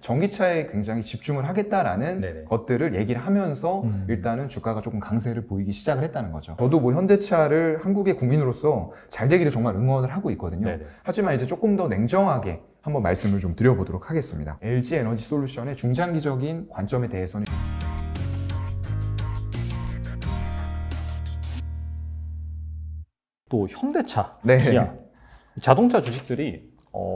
전기차에 굉장히 집중을 하겠다라는 네네. 것들을 얘기를 하면서 일단은 주가가 조금 강세를 보이기 시작을 했다는 거죠. 저도 뭐 현대차를 한국의 국민으로서 잘 되기를 정말 응원을 하고 있거든요. 네네. 하지만 이제 조금 더 냉정하게 한번 말씀을 좀 드려보도록 하겠습니다. LG 에너지 솔루션의 중장기적인 관점에 대해서는 또 현대차, 네. 기아, 자동차 주식들이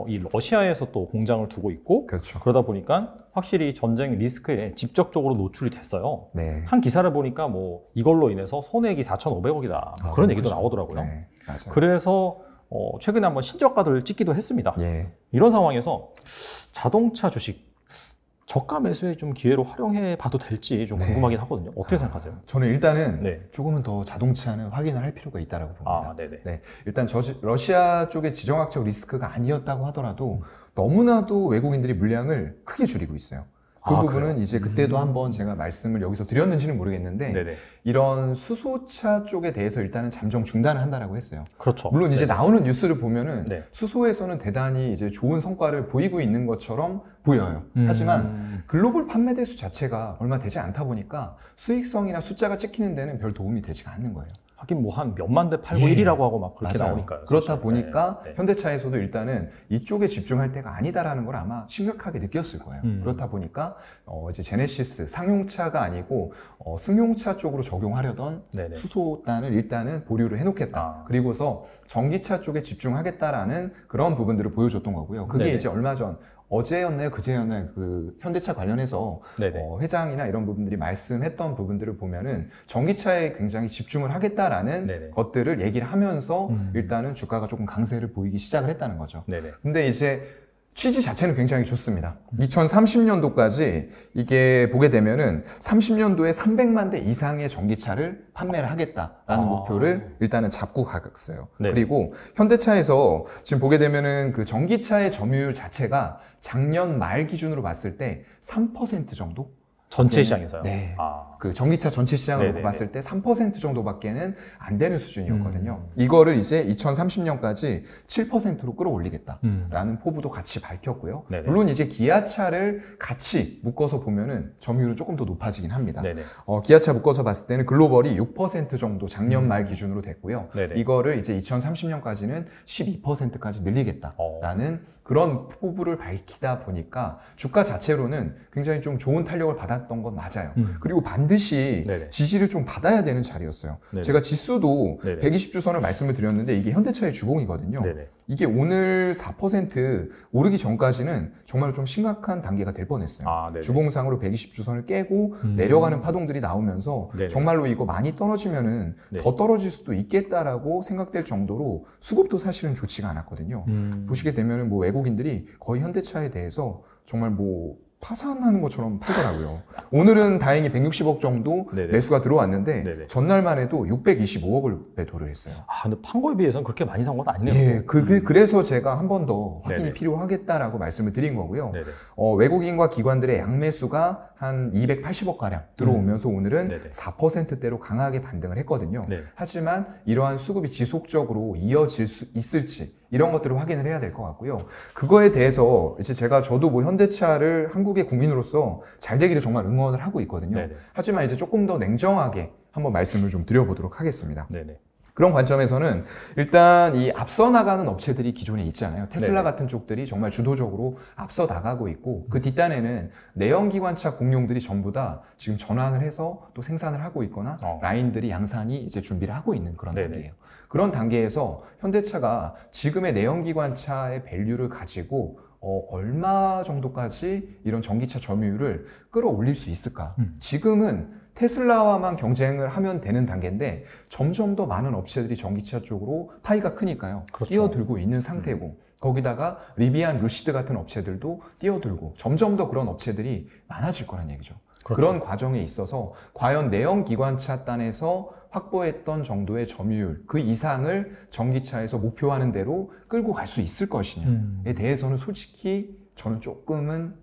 이 러시아에서 또 공장을 두고 있고 그렇죠. 그러다 보니까 확실히 전쟁 리스크에 직접적으로 노출이 됐어요. 네. 한 기사를 보니까 뭐 이걸로 인해서 손해액이 4,500억이다. 뭐 그런 얘기도 그렇죠. 나오더라고요. 네, 맞아요. 그래서 최근에 한번 신저가를 찍기도 했습니다. 예. 이런 상황에서 자동차 주식 저가 매수에 좀 기회로 활용해 봐도 될지 좀 궁금하긴 하거든요. 어떻게 생각하세요? 저는 일단은 네. 조금은 더 자동차는 확인을 할 필요가 있다고 봅니다. 네네. 네, 일단 러시아 쪽의 지정학적 리스크가 아니었다고 하더라도 너무나도 외국인들이 물량을 크게 줄이고 있어요. 그 부분은 그래요? 이제 그때도 한번 제가 말씀을 여기서 드렸는지는 모르겠는데 네네. 이런 수소차 쪽에 대해서 일단은 잠정 중단을 한다라고 했어요. 그렇죠. 물론 이제 네네. 나오는 뉴스를 보면은 네. 수소에서는 대단히 이제 좋은 성과를 보이고 있는 것처럼 보여요. 하지만 글로벌 판매 대수 자체가 얼마 되지 않다 보니까 수익성이나 숫자가 찍히는 데는 별 도움이 되지가 않는 거예요. 하긴 뭐 한 몇만 대 팔고 예. 1위라고 하고 막 그렇게 맞아요. 나오니까요. 그렇다 사실. 보니까 네. 현대차에서도 일단은 이쪽에 집중할 때가 아니다라는 걸 아마 심각하게 느꼈을 거예요. 그렇다 보니까 이제 제네시스 상용차가 아니고 승용차 쪽으로 적용하려던 네네. 수소단을 일단은 보류를 해놓겠다. 그리고서 전기차 쪽에 집중하겠다라는 그런 부분들을 보여줬던 거고요. 그게 네네. 이제 얼마 전 어제였나요? 그제였나요? 그 현대차 관련해서 회장이나 이런 부분들이 말씀했던 부분들을 보면은 전기차에 굉장히 집중을 하겠다라는 네네. 것들을 얘기를 하면서 일단은 주가가 조금 강세를 보이기 시작을 했다는 거죠. 네네. 근데 이제 취지 자체는 굉장히 좋습니다. 2030년도까지 이게 보게 되면은 30년도에 300만 대 이상의 전기차를 판매를 하겠다라는 목표를 일단은 잡고 가겠어요. 네. 그리고 현대차에서 지금 보게 되면은 그 전기차의 점유율 자체가 작년 말 기준으로 봤을 때 3% 정도? 전체 시장에서요? 네. 그 전기차 전체 시장으로 네네네. 봤을 때 3% 정도밖에는 안 되는 수준이었거든요. 이거를 이제 2030년까지 7%로 끌어올리겠다라는 포부도 같이 밝혔고요. 네네. 물론 이제 기아차를 같이 묶어서 보면은 점유율은 조금 더 높아지긴 합니다. 네네. 기아차 묶어서 봤을 때는 글로벌이 6% 정도 작년 말 기준으로 됐고요. 네네. 이거를 이제 2030년까지는 12%까지 늘리겠다라는 그런 포부를 밝히다 보니까 주가 자체로는 굉장히 좀 좋은 탄력을 받았던 건 맞아요. 그리고 반드시 네네. 지지를 좀 받아야 되는 자리였어요. 네네. 제가 지수도 네네. 120주선을 말씀을 드렸는데 이게 현대차의 주봉이거든요. 네네. 이게 오늘 4% 오르기 전까지는 정말 좀 심각한 단계가 될 뻔했어요. 네네. 주봉상으로 120주선을 깨고 내려가는 파동들이 나오면서 네네. 정말로 이거 많이 떨어지면은 네. 더 떨어질 수도 있겠다라고 생각될 정도로 수급도 사실은 좋지가 않았거든요. 보시게 되면은 뭐 외국인들이 거의 현대차에 대해서 정말 뭐 파산하는 것처럼 팔더라고요. 오늘은 다행히 160억 정도 네네. 매수가 들어왔는데 네네. 전날만 해도 625억을 매도를 했어요. 근데 판 거에 비해서는 그렇게 많이 산 건 아니네요. 예, 그래서 제가 한 번 더 확인이 네네. 필요하겠다라고 말씀을 드린 거고요. 네네. 외국인과 기관들의 양매수가 한 280억 가량 들어오면서 오늘은 네네. 4%대로 강하게 반등을 했거든요. 네. 하지만 이러한 수급이 지속적으로 이어질 수 있을지 이런 것들을 확인을 해야 될 것 같고요. 그거에 대해서 이제 저도 뭐 현대차를 한국의 국민으로서 잘 되기를 정말 응원을 하고 있거든요. 네네. 하지만 이제 조금 더 냉정하게 한번 말씀을 좀 드려보도록 하겠습니다. 네네. 그런 관점에서는 일단 이 앞서 나가는 업체들이 기존에 있잖아요. 테슬라 네네. 같은 쪽들이 정말 주도적으로 앞서 나가고 있고 그 뒷단에는 내연기관차 공룡들이 전부 다 지금 전환을 해서 또 생산을 하고 있거나 라인들이 양산이 이제 준비를 하고 있는 그런 네네. 단계예요. 그런 단계에서 현대차가 지금의 내연기관차의 밸류를 가지고 얼마 정도까지 이런 전기차 점유율을 끌어올릴 수 있을까? 지금은 테슬라와만 경쟁을 하면 되는 단계인데 점점 더 많은 업체들이 전기차 쪽으로 파이가 크니까요. 그렇죠. 뛰어들고 있는 상태고 거기다가 리비안, 루시드 같은 업체들도 뛰어들고 점점 더 그런 업체들이 많아질 거란 얘기죠. 그렇죠. 그런 과정에 있어서 과연 내연기관차 단에서 확보했던 정도의 점유율 그 이상을 전기차에서 목표하는 대로 끌고 갈 수 있을 것이냐에 대해서는 솔직히 저는 조금은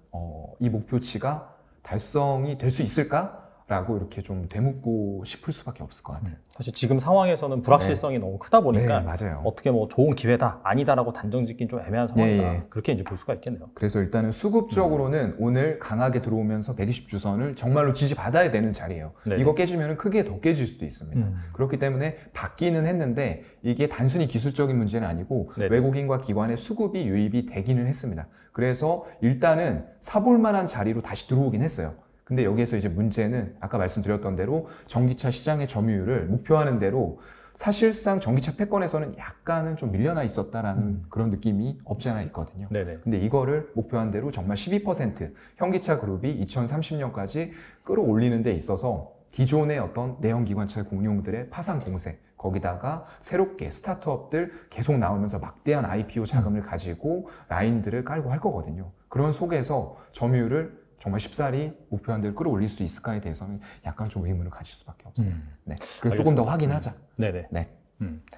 이 목표치가 달성이 될 수 있을까? 라고 이렇게 좀 되묻고 싶을 수밖에 없을 것 같아요. 사실 지금 상황에서는 불확실성이 너무 크다 보니까 네, 맞아요. 어떻게 뭐 좋은 기회다, 아니다라고 단정 짓긴 좀 애매한 상황이다. 예, 예. 그렇게 이제 볼 수가 있겠네요. 그래서 일단은 수급적으로는 오늘 강하게 들어오면서 120주선을 정말로 지지받아야 되는 자리예요. 네네. 이거 깨지면 크게 더 깨질 수도 있습니다. 그렇기 때문에 받기는 했는데 이게 단순히 기술적인 문제는 아니고 네네. 외국인과 기관의 수급이 유입이 되기는 했습니다. 그래서 일단은 사볼 만한 자리로 다시 들어오긴 했어요. 근데 여기에서 이제 문제는 아까 말씀드렸던 대로 전기차 시장의 점유율을 목표하는 대로 사실상 전기차 패권에서는 약간은 좀 밀려나 있었다라는 그런 느낌이 없지 않아 있거든요. 네네. 근데 이거를 목표한 대로 정말 12% 현기차 그룹이 2030년까지 끌어올리는 데 있어서 기존의 어떤 내연기관차 공룡들의 파산 공세, 거기다가 새롭게 스타트업들 계속 나오면서 막대한 IPO 자금을 가지고 라인들을 깔고 할 거거든요. 그런 속에서 점유율을 정말 쉽사리 목표한 대로 끌어올릴 수 있을까에 대해서는 약간 좀 의문을 가질 수밖에 없어요. 네. 그래서 조금 더 확인하자. 네네. 네.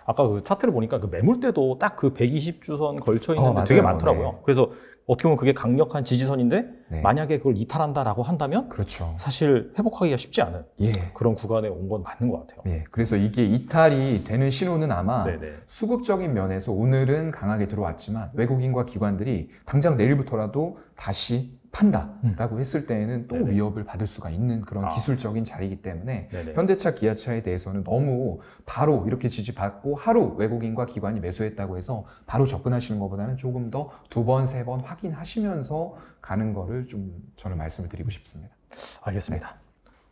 아까 그 차트를 보니까 그 매물대도 딱 그 120주선 걸쳐 있는데 맞아요. 되게 많더라고요. 네. 그래서 어떻게 보면 그게 강력한 지지선인데 네. 만약에 그걸 이탈한다라고 한다면 그렇죠. 사실 회복하기가 쉽지 않은 예. 그런 구간에 온 건 맞는 것 같아요. 예. 그래서 이게 이탈이 되는 신호는 아마 네네. 수급적인 면에서 오늘은 강하게 들어왔지만 외국인과 기관들이 당장 내일부터라도 다시 판다라고 했을 때에는 또 네네. 위협을 받을 수가 있는 그런 기술적인 자리이기 때문에 네네. 현대차, 기아차에 대해서는 너무 바로 이렇게 지지받고 하루 외국인과 기관이 매수했다고 해서 바로 접근하시는 것보다는 조금 더 두 번, 세 번 확인하시면서 가는 거를 좀 저는 말씀을 드리고 싶습니다. 알겠습니다.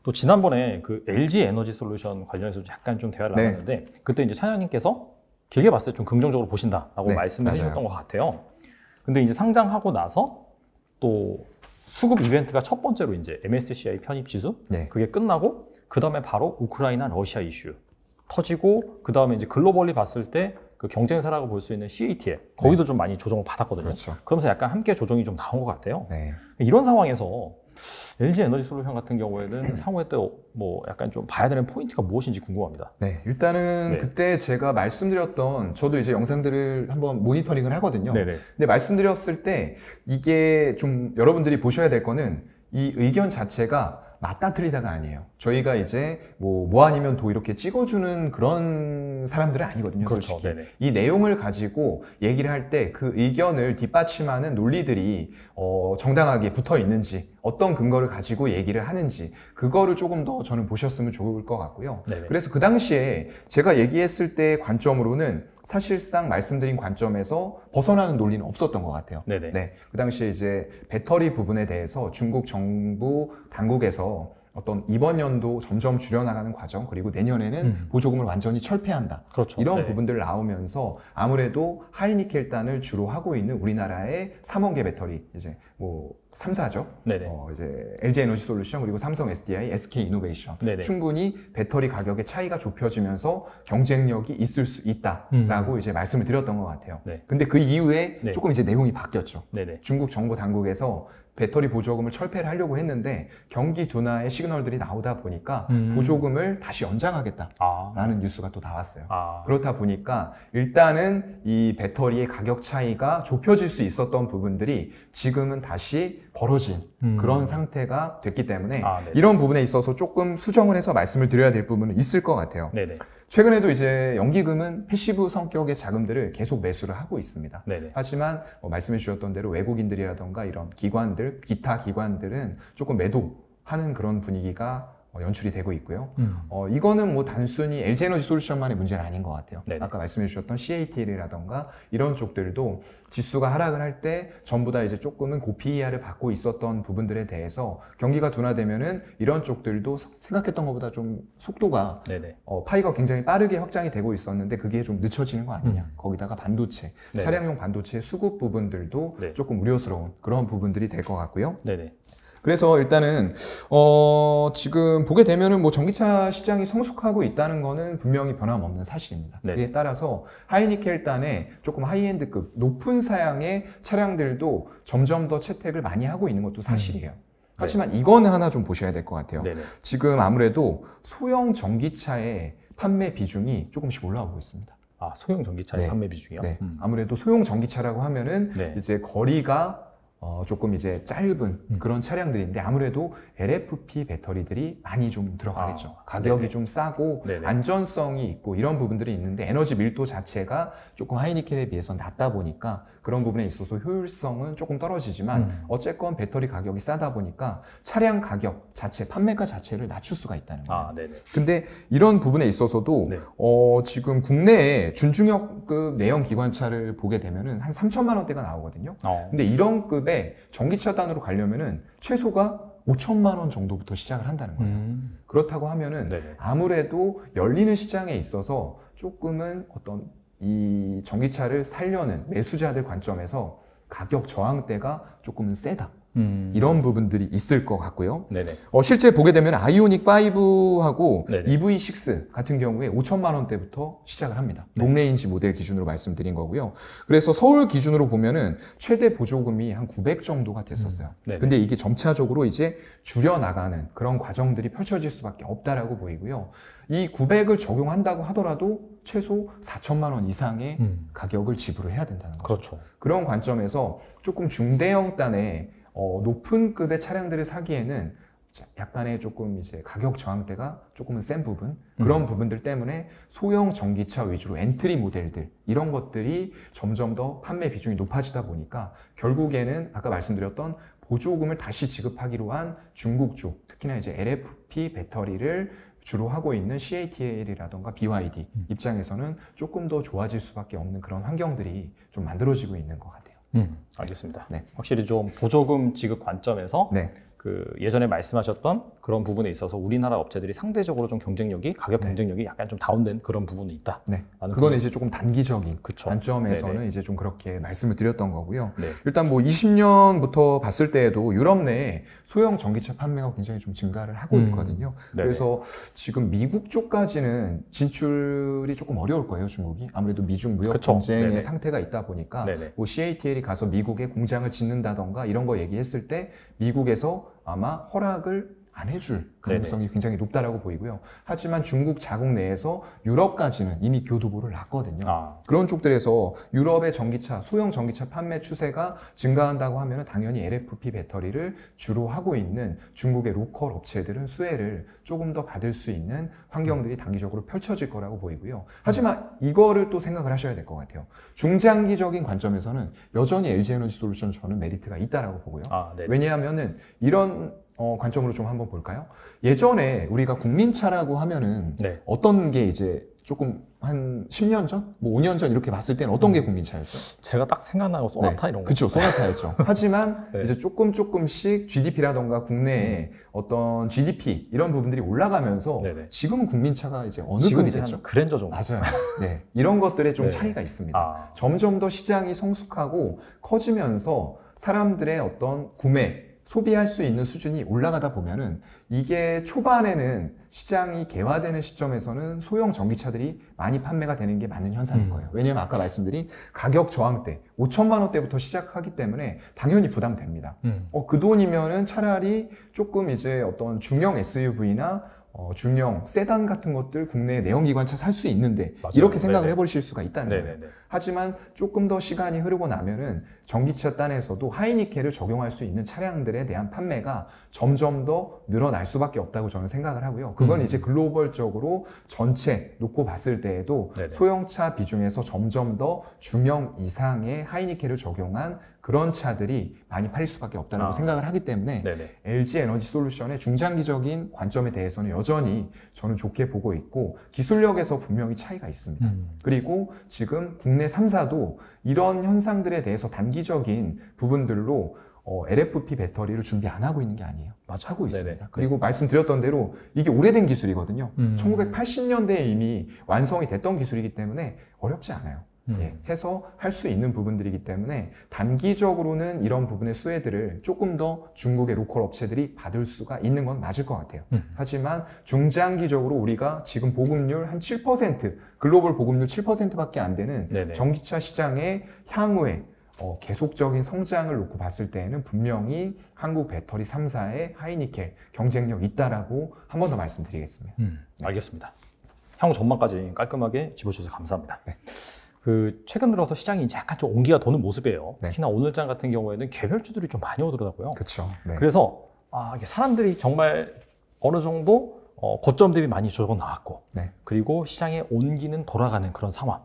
또 지난번에 그 LG 에너지 솔루션 관련해서 약간 좀 대화를 네. 나눴는데 그때 이제 차장님께서 길게 봤을 때 좀 긍정적으로 보신다라고 네, 말씀을 맞아요. 해주셨던 것 같아요. 근데 이제 상장하고 나서 또 수급 이벤트가 첫 번째로 이제 MSCI 편입 지수 네. 그게 끝나고 그 다음에 바로 우크라이나 러시아 이슈 터지고 그 다음에 이제 글로벌리 봤을 때 그 경쟁사라고 볼 수 있는 CATL 거기도 좀 많이 조정을 받았거든요. 그렇죠. 그러면서 약간 함께 조정이 좀 나온 것 같아요. 네. 이런 상황에서 LG 에너지 솔루션 같은 경우에는 향후에 또 뭐 약간 좀 봐야 되는 포인트가 무엇인지 궁금합니다. 네, 일단은 네. 그때 제가 말씀드렸던 저도 이제 영상들을 한번 모니터링을 하거든요. 네네. 근데 말씀드렸을 때 이게 좀 여러분들이 보셔야 될 거는 이 의견 자체가 맞다 틀리다가 아니에요. 저희가 이제 뭐 아니면 도 이렇게 찍어주는 그런 사람들은 아니거든요. 그렇죠. 솔직히. 네네. 이 내용을 가지고 얘기를 할 때 그 의견을 뒷받침하는 논리들이 정당하게 붙어 있는지 어떤 근거를 가지고 얘기를 하는지 그거를 조금 더 저는 보셨으면 좋을 것 같고요. 네네. 그래서 그 당시에 제가 얘기했을 때 관점으로는 사실상 말씀드린 관점에서 벗어나는 논리는 없었던 것 같아요. 네네. 네, 그 당시에 이제 배터리 부분에 대해서 중국 정부 당국에서 어떤 이번 연도 점점 줄여나가는 과정 그리고 내년에는 보조금을 완전히 철폐한다. 그렇죠. 이런 네. 부분들 나오면서 아무래도 하이니켈단을 주로 하고 있는 우리나라의 3원계 배터리 이제 뭐 3사죠. 네네. 이제 LG 에너지 솔루션 그리고 삼성 SDI, SK 이노베이션 네네. 충분히 배터리 가격의 차이가 좁혀지면서 경쟁력이 있을 수 있다라고 이제 말씀을 드렸던 것 같아요. 네. 근데 그 이후에 네. 조금 이제 내용이 바뀌었죠. 네네. 중국 정부 당국에서 배터리 보조금을 철폐를 하려고 했는데 경기 둔화의 시그널들이 나오다 보니까 보조금을 다시 연장하겠다라는 뉴스가 또 나왔어요. 그렇다 보니까 일단은 이 배터리의 가격 차이가 좁혀질 수 있었던 부분들이 지금은 다시 벌어진 그런 상태가 됐기 때문에 네네. 이런 부분에 있어서 조금 수정을 해서 말씀을 드려야 될 부분은 있을 것 같아요. 네네. 최근에도 이제 연기금은 패시브 성격의 자금들을 계속 매수를 하고 있습니다. 네네. 하지만 말씀해 주셨던 대로 외국인들이라던가 이런 기관들, 기타 기관들은 조금 매도하는 그런 분위기가 연출이 되고 있고요. 이거는 뭐 단순히 LG에너지 솔루션만의 문제는 아닌 것 같아요. 네네. 아까 말씀해 주셨던 CATL이라던가 이런 쪽들도 지수가 하락을 할 때 전부 다 이제 조금은 고PER을 받고 있었던 부분들에 대해서 경기가 둔화되면은 이런 쪽들도 생각했던 것보다 좀 속도가 네네. 파이가 굉장히 빠르게 확장이 되고 있었는데 그게 좀 늦춰지는 거 아니냐. 거기다가 반도체, 네네. 차량용 반도체 수급 부분들도 네. 조금 우려스러운 그런 부분들이 될 것 같고요. 네네. 그래서 일단은 지금 보게 되면은 뭐 전기차 시장이 성숙하고 있다는 거는 분명히 변함없는 사실입니다. 네. 이에 따라서 하이니켈단의 조금 하이엔드급 높은 사양의 차량들도 점점 더 채택을 많이 하고 있는 것도 사실이에요. 하지만 이거는 하나 좀 보셔야 될 것 같아요. 네네. 지금 아무래도 소형 전기차의 판매 비중이 조금씩 올라오고 있습니다. 소형 전기차의 네. 판매 비중이요? 네. 아무래도 소형 전기차라고 하면은 네. 이제 거리가 조금 이제 짧은 그런 차량들인데 아무래도 LFP 배터리들이 많이 좀 들어가겠죠. 가격이 네네. 좀 싸고 네네. 안전성이 있고 이런 부분들이 있는데 에너지 밀도 자체가 조금 하이니켈에 비해서 낮다 보니까 그런 부분에 있어서 효율성은 조금 떨어지지만 어쨌건 배터리 가격이 싸다 보니까 차량 가격 자체, 판매가 자체를 낮출 수가 있다는 거예요. 네네. 근데 이런 부분에 있어서도 네. 지금 국내에 준중역급 내연 기관차를 보게 되면은 한 3천만 원대가 나오거든요. 근데 이런 급의 전기차 단으로 가려면은 최소가 5천만 원 정도부터 시작을 한다는 거예요. 그렇다고 하면은 네네. 아무래도 열리는 시장에 있어서 조금은 어떤 이 전기차를 살려는 매수자들 관점에서 가격 저항대가 조금은 세다. 이런 부분들이 있을 것 같고요. 네네. 실제 보게 되면 아이오닉 5하고 네네. EV6 같은 경우에 5천만 원대부터 시작을 합니다. 네. 롱레인지 모델 기준으로 말씀드린 거고요. 그래서 서울 기준으로 보면은 최대 보조금이 한 900 정도가 됐었어요. 네네. 근데 이게 점차적으로 이제 줄여나가는 그런 과정들이 펼쳐질 수밖에 없다라고 보이고요. 이 900을 적용한다고 하더라도 최소 4천만 원 이상의 가격을 지불을 해야 된다는 거죠. 그렇죠. 그런 관점에서 조금 중대형 단의 높은 급의 차량들을 사기에는 약간의 조금 이제 가격 저항대가 조금은 센 부분, 그런 부분들 때문에 소형 전기차 위주로 엔트리 모델들 이런 것들이 점점 더 판매 비중이 높아지다 보니까 결국에는 아까 말씀드렸던 보조금을 다시 지급하기로 한 중국 쪽, 특히나 이제 LFP 배터리를 주로 하고 있는 CATL이라던가 BYD 입장에서는 조금 더 좋아질 수밖에 없는 그런 환경들이 좀 만들어지고 있는 것 같아요. 알겠습니다. 네. 확실히 좀 보조금 지급 관점에서 네. 그 예전에 말씀하셨던 그런 부분에 있어서 우리나라 업체들이 상대적으로 좀 경쟁력이 가격 경쟁력이 약간 좀 다운된 그런 부분이 있다. 네. 그거는 이제 조금 단기적인 그쵸. 관점에서는 네네. 이제 좀 그렇게 말씀을 드렸던 거고요. 네. 일단 뭐 20년부터 봤을 때에도 유럽 내에 소형 전기차 판매가 굉장히 좀 증가를 하고 있거든요. 네네. 그래서 지금 미국 쪽까지는 진출이 조금 어려울 거예요, 중국이. 아무래도 미중 무역 그쵸. 전쟁의 네네. 상태가 있다 보니까 네네. 뭐 CATL이 가서 미국에 공장을 짓는다던가 이런 거 얘기했을 때 미국에서 아마 허락을 안 해줄 가능성이 굉장히 높다라고 보이고요. 하지만 중국 자국 내에서 유럽까지는 이미 교두보를 놨거든요. 그런 쪽들에서 유럽의 전기차, 소형 전기차 판매 추세가 증가한다고 하면 당연히 LFP 배터리를 주로 하고 있는 중국의 로컬 업체들은 수혜를 조금 더 받을 수 있는 환경들이 단기적으로 펼쳐질 거라고 보이고요. 하지만 이거를 또 생각을 하셔야 될 것 같아요. 중장기적인 관점에서는 여전히 LG에너지 솔루션 저는 메리트가 있다라고 보고요. 왜냐하면은 이런 관점으로 좀 한번 볼까요? 예전에 우리가 국민차라고 하면은 어떤 게 이제 조금 한 10년 전? 뭐 5년 전 이렇게 봤을 때는 어떤 게 국민차였죠? 제가 딱 생각나는 거 소나타 이런 거. 그쵸, 소나타였죠. 하지만 이제 조금씩 GDP라던가 국내에 어떤 GDP 이런 부분들이 올라가면서 지금은 국민차가 이제 어느 급이 됐죠? 그랜저 정도. 맞아요. 네. 이런 것들에 좀 차이가 있습니다. 점점 더 시장이 성숙하고 커지면서 사람들의 어떤 구매, 소비할 수 있는 수준이 올라가다 보면은 이게 초반에는 시장이 개화되는 시점에서는 소형 전기차들이 많이 판매가 되는 게 맞는 현상인 거예요. 왜냐하면 아까 말씀드린 가격 저항대 5천만 원대부터 시작하기 때문에 당연히 부담됩니다. 그 돈이면은 차라리 조금 이제 어떤 중형 SUV나 중형 세단 같은 것들 국내 내연기관차 살 수 있는데 이렇게 생각을 해버리실 수가 있다는 거예요. 하지만 조금 더 시간이 흐르고 나면은 전기차 단에서도 하이니켈을 적용할 수 있는 차량들에 대한 판매가 점점 더 늘어날 수밖에 없다고 저는 생각을 하고요. 그건 이제 글로벌적으로 전체 놓고 봤을 때에도 소형차 비중에서 점점 더 중형 이상의 하이니켈을 적용한 그런 차들이 많이 팔릴 수밖에 없다고 생각을 하기 때문에 LG 에너지 솔루션의 중장기적인 관점에 대해서는 여전히 저는 좋게 보고 있고 기술력에서 분명히 차이가 있습니다. 그리고 지금 국내 3사도 이런 현상들에 대해서 단기적인 부분들로 LFP 배터리를 준비 안 하고 있는 게 아니에요. 하고 있습니다. 그리고 말씀드렸던 대로 이게 오래된 기술이거든요. 1980년대에 이미 완성이 됐던 기술이기 때문에 어렵지 않아요. 해서 할 수 있는 부분들이기 때문에 단기적으로는 이런 부분의 수혜들을 조금 더 중국의 로컬 업체들이 받을 수가 있는 건 맞을 것 같아요. 하지만 중장기적으로 우리가 지금 보급률 한 7%, 글로벌 보급률 7%밖에 안 되는 전기차 시장의 향후에 계속적인 성장을 놓고 봤을 때에는 분명히 한국 배터리 3사의 하이니켈 경쟁력 있다라고 한 번 더 말씀드리겠습니다. 알겠습니다. 향후 전망까지 깔끔하게 짚어주셔서 감사합니다. 그 최근 들어서 시장이 이제 약간 좀 온기가 도는 모습이에요. 네. 특히나 오늘장 같은 경우에는 개별주들이 좀 많이 오더라고요. 그렇죠. 네. 그래서 이게 사람들이 정말 어느 정도 고점 대비 많이 조정 나왔고, 네. 그리고 시장의 온기는 돌아가는 그런 상황.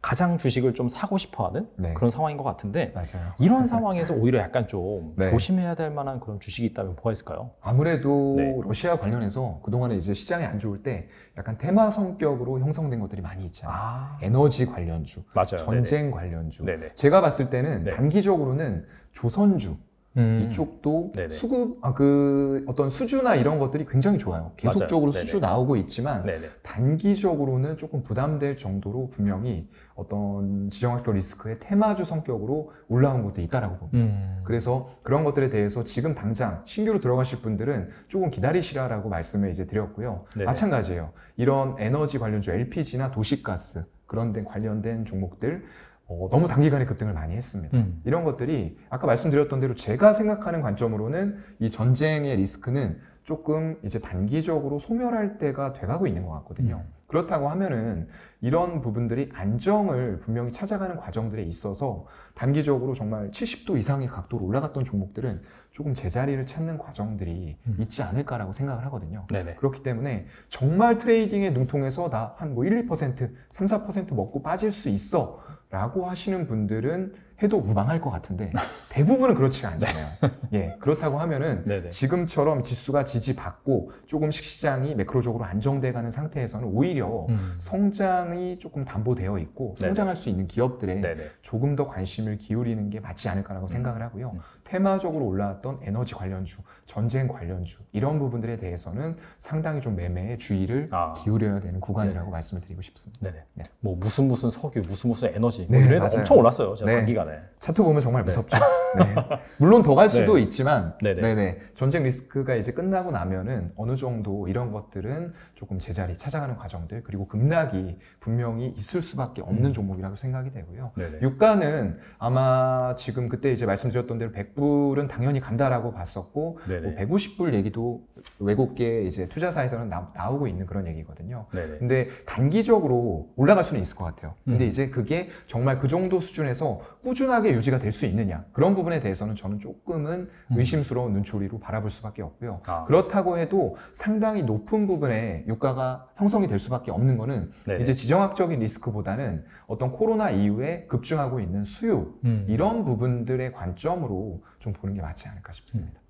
가장 주식을 좀 사고 싶어하는 네. 그런 상황인 것 같은데, 맞아요. 이런 상황에서 오히려 약간 좀 네. 조심해야 될 만한 그런 주식이 있다면 뭐가 있을까요? 아무래도 네. 러시아 관련해서 그동안에 이제 시장이 안 좋을 때 약간 테마 성격으로 형성된 것들이 많이 있잖아요. 에너지 관련주, 맞아요. 전쟁 관련주. 네네. 제가 봤을 때는 네. 단기적으로는 조선주 이쪽도 네네. 수급 어떤 수주나 이런 것들이 굉장히 좋아요. 계속적으로 맞아요. 수주 네네. 나오고 있지만 네네. 단기적으로는 조금 부담될 정도로 분명히 어떤 지정학적 리스크의 테마주 성격으로 올라온 것도 있다라고 봅니다. 그래서 그런 것들에 대해서 지금 당장 신규로 들어가실 분들은 조금 기다리시라라고 말씀을 이제 드렸고요. 네네. 마찬가지예요. 이런 에너지 관련주, LPG나 도시가스 그런 데 관련된 종목들 너무 단기간에 급등을 많이 했습니다. 이런 것들이 아까 말씀드렸던 대로 제가 생각하는 관점으로는 이 전쟁의 리스크는 조금 이제 단기적으로 소멸할 때가 돼가고 있는 것 같거든요. 그렇다고 하면은 이런 부분들이 안정을 분명히 찾아가는 과정들에 있어서 단기적으로 정말 70도 이상의 각도로 올라갔던 종목들은 조금 제자리를 찾는 과정들이 있지 않을까라고 생각을 하거든요. 네네. 그렇기 때문에 정말 트레이딩에 능통해서 나 한 뭐 1, 2%, 3, 4% 먹고 빠질 수 있어 라고 하시는 분들은 해도 무방할 것 같은데 대부분은 그렇지가 않잖아요. 예, 그렇다고 하면은 네네. 지금처럼 지수가 지지받고 조금씩 시장이 매크로적으로 안정돼가는 상태에서는 오히려 성장이 조금 담보되어 있고 성장할 수 있는 기업들에 네네. 조금 더 관심을 기울이는 게 맞지 않을까라고 생각을 하고요. 테마적으로 올라왔던 에너지 관련주, 전쟁 관련주 이런 부분들에 대해서는 상당히 좀 매매에 주의를 기울여야 되는 구간이라고 말씀을 드리고 싶습니다. 네네. 네. 뭐 무슨 석유, 무슨 에너지 네, 이런 맞아요. 엄청 올랐어요. 제가 네. 단기간에. 차트 보면 정말 무섭죠. 네. 물론 더 갈 수도 네. 있지만, 네네. 네네. 전쟁 리스크가 이제 끝나고 나면은 어느 정도 이런 것들은 조금 제자리 찾아가는 과정들, 그리고 급락이 분명히 있을 수밖에 없는 종목이라고 생각이 되고요. 네네. 유가는 아마 지금 그때 이제 말씀드렸던 대로 100불은 당연히 간다라고 봤었고, 네네. 뭐 150불 얘기도 외국계 이제 투자사에서는 나오고 있는 그런 얘기거든요. 네네. 근데 단기적으로 올라갈 수는 있을 것 같아요. 근데 이제 그게 정말 그 정도 수준에서 꾸준하게 유지가 될 수 있느냐, 그런 부분에 대해서는 저는 조금은 의심스러운 눈초리로 바라볼 수밖에 없고요. 그렇다고 해도 상당히 높은 부분에 유가가 형성이 될 수밖에 없는 거는 네네. 이제 지정학적인 리스크보다는 어떤 코로나 이후에 급증하고 있는 수요, 이런 부분들의 관점으로 좀 보는 게 맞지 않을까 싶습니다.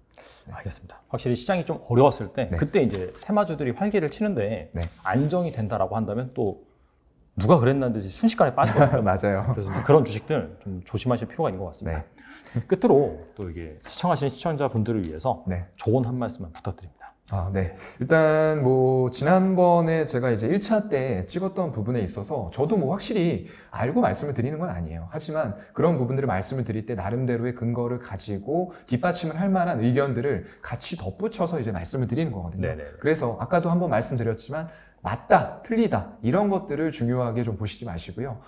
알겠습니다. 확실히 시장이 좀 어려웠을 때 네. 그때 이제 테마주들이 활기를 치는데 네. 안정이 된다라고 한다면 또 누가 그랬나 듯이 순식간에 빠지거든요. 맞아요. 그래서 그런 주식들 좀 조심하실 필요가 있는 것 같습니다. 끝으로 또 이게 시청하시는 시청자분들을 위해서 네. 조언 한 말씀만 부탁드립니다. 네. 일단 뭐 지난번에 제가 이제 1차 때 찍었던 부분에 있어서 저도 뭐 확실히 알고 말씀을 드리는 건 아니에요. 하지만 그런 부분들을 말씀을 드릴 때 나름대로의 근거를 가지고 뒷받침을 할 만한 의견들을 같이 덧붙여서 이제 말씀을 드리는 거거든요. 네네. 그래서 아까도 한번 말씀드렸지만 맞다, 틀리다 이런 것들을 중요하게 좀 보시지 마시고요.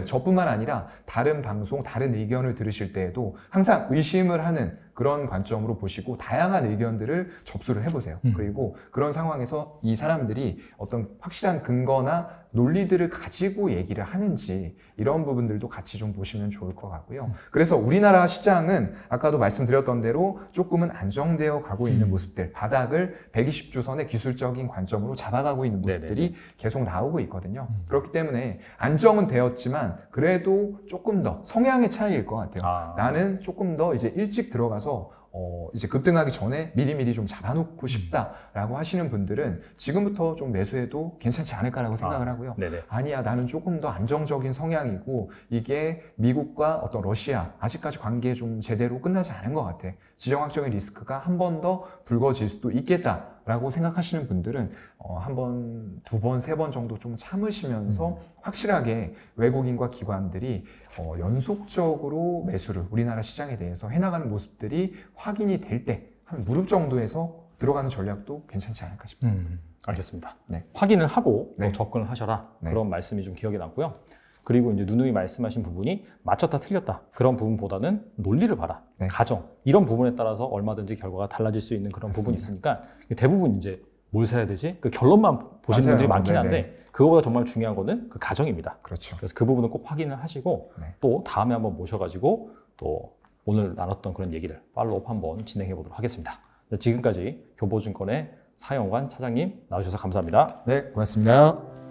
저뿐만 아니라 다른 방송, 다른 의견을 들으실 때에도 항상 의심을 하는 그런 관점으로 보시고 다양한 의견들을 접수를 해보세요. 그리고 그런 상황에서 이 사람들이 어떤 확실한 근거나 논리들을 가지고 얘기를 하는지 이런 부분들도 같이 좀 보시면 좋을 것 같고요. 그래서 우리나라 시장은 아까도 말씀드렸던 대로 조금은 안정되어 가고 있는 모습들, 바닥을 120주선의 기술적인 관점으로 잡아가고 있는 모습들이 계속 나오고 있거든요. 그렇기 때문에 안정은 되었지만 그래도 조금 더 성향의 차이일 것 같아요. 나는 조금 더 이제 일찍 들어가서 이제 급등하기 전에 미리미리 좀 잡아놓고 싶다라고 하시는 분들은 지금부터 좀 매수해도 괜찮지 않을까라고 생각을 하고요. 네네. 아니야, 나는 조금 더 안정적인 성향이고 이게 미국과 어떤 러시아 아직까지 관계 좀 제대로 끝나지 않은 것 같아. 지정학적인 리스크가 한 번 더 불거질 수도 있겠다라고 생각하시는 분들은 한 번, 두 번, 세 번 정도 좀 참으시면서 확실하게 외국인과 기관들이 연속적으로 매수를 우리나라 시장에 대해서 해나가는 모습들이 확인이 될 때 한 무릎 정도에서 들어가는 전략도 괜찮지 않을까 싶습니다. 알겠습니다. 네. 확인을 하고 네. 접근을 하셔라. 네. 그런 말씀이 좀 기억에 남고요. 그리고 이제 누누이 말씀하신 부분이 맞췄다 틀렸다 그런 부분보다는 논리를 봐라. 네. 가정 이런 부분에 따라서 얼마든지 결과가 달라질 수 있는 그런 부분이 있으니까 대부분 이제 뭘 사야 되지? 그 결론만 보시는 맞아요. 분들이 많긴 네네. 한데 그거보다 정말 중요한 거는 그 과정입니다. 그렇죠. 그래서 그 부분은 꼭 확인을 하시고 네. 또 다음에 한번 모셔가지고 또 오늘 나눴던 그런 얘기를 팔로우업 한번 진행해 보도록 하겠습니다. 지금까지 교보증권의 사영관 차장님 나와주셔서 감사합니다. 네, 고맙습니다.